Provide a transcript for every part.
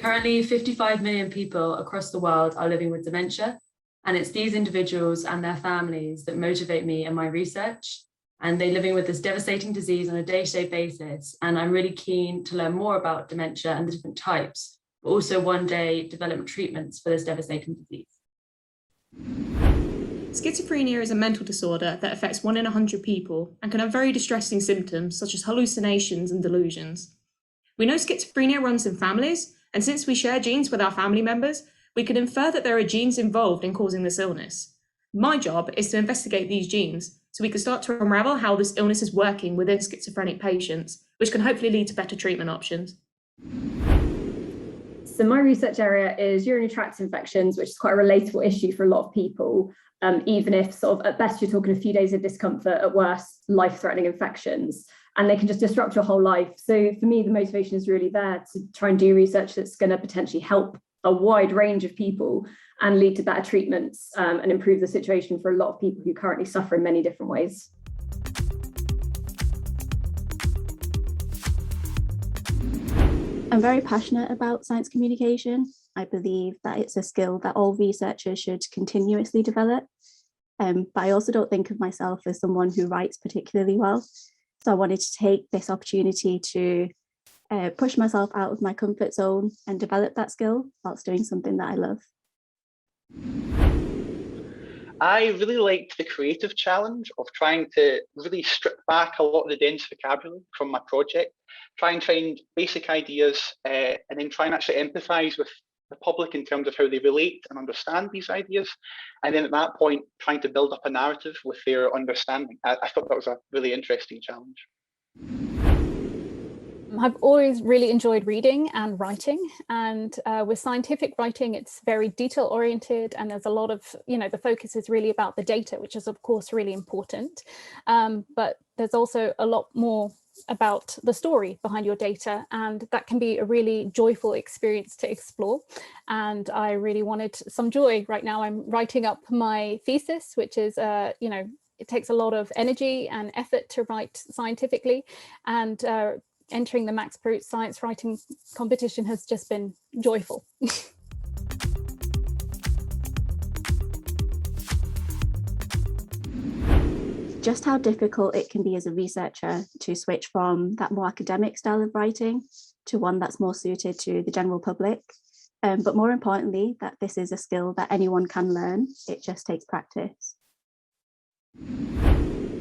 Currently, 55 million people across the world are living with dementia, and it's these individuals and their families that motivate me in my research. And they're living with this devastating disease on a day-to-day basis. And I'm really keen to learn more about dementia and the different types, but also one day develop treatments for this devastating disease. Schizophrenia is a mental disorder that affects 1 in 100 people and can have very distressing symptoms such as hallucinations and delusions. We know schizophrenia runs in families, and since we share genes with our family members, we can infer that there are genes involved in causing this illness. My job is to investigate these genes so we can start to unravel how this illness is working within schizophrenic patients, which can hopefully lead to better treatment options. So my research area is urinary tract infections, which is quite a relatable issue for a lot of people, even if sort of at best you're talking a few days of discomfort, at worst life-threatening infections, and they can just disrupt your whole life. So for me, the motivation is really there to try and do research that's going to potentially help a wide range of people and lead to better treatments and improve the situation for a lot of people who currently suffer in many different ways. I'm very passionate about science communication. I believe that it's a skill that all researchers should continuously develop. But I also don't think of myself as someone who writes particularly well. So I wanted to take this opportunity to push myself out of my comfort zone and develop that skill whilst doing something that I love. I really liked the creative challenge of trying to really strip back a lot of the dense vocabulary from my project, try and find basic ideas, and then try and actually empathise with the public in terms of how they relate and understand these ideas. And then at that point, trying to build up a narrative with their understanding. I thought that was a really interesting challenge. I've always really enjoyed reading and writing, and with scientific writing, it's very detail oriented, and there's a lot of, the focus is really about the data, which is of course really important. But there's also a lot more about the story behind your data, and that can be a really joyful experience to explore. And I really wanted some joy. Right now I'm writing up my thesis, which is, it takes a lot of energy and effort to write scientifically, and entering the Max Perutz Science Writing competition has just been joyful. Just how difficult it can be as a researcher to switch from that more academic style of writing to one that's more suited to the general public. But more importantly, that this is a skill that anyone can learn. It just takes practice.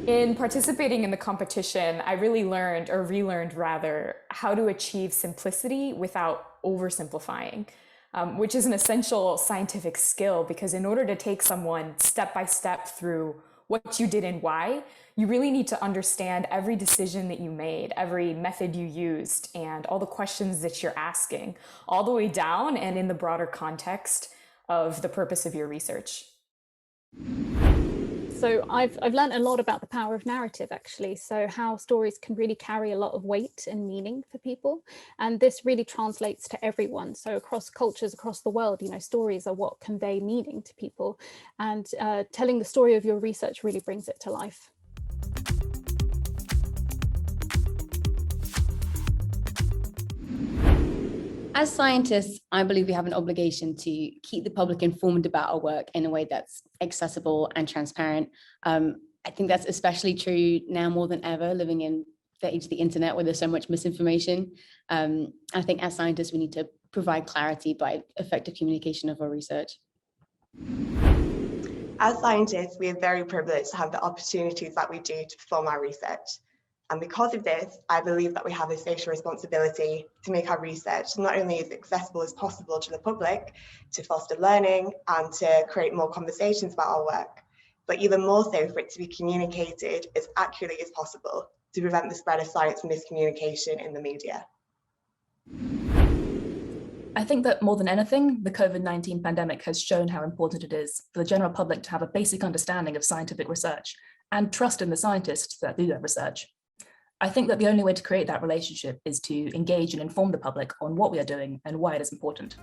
In participating in the competition, I really learned, or relearned rather, how to achieve simplicity without oversimplifying, which is an essential scientific skill, because in order to take someone step by step through what you did and why, you really need to understand every decision that you made, every method you used, and all the questions that you're asking, all the way down and in the broader context of the purpose of your research. So I've learned a lot about the power of narrative, actually. So how stories can really carry a lot of weight and meaning for people. And this really translates to everyone. So across cultures, across the world, stories are what convey meaning to people. And telling the story of your research really brings it to life. As scientists, I believe we have an obligation to keep the public informed about our work in a way that's accessible and transparent. I think that's especially true now more than ever, living in the age of the internet where there's so much misinformation. I think as scientists, we need to provide clarity by effective communication of our research. As scientists, we are very privileged to have the opportunities that we do to perform our research. And because of this, I believe that we have a social responsibility to make our research not only as accessible as possible to the public, to foster learning and to create more conversations about our work, but even more so for it to be communicated as accurately as possible to prevent the spread of science miscommunication in the media. I think that more than anything, the COVID-19 pandemic has shown how important it is for the general public to have a basic understanding of scientific research and trust in the scientists that do that research. I think that the only way to create that relationship is to engage and inform the public on what we are doing and why it is important.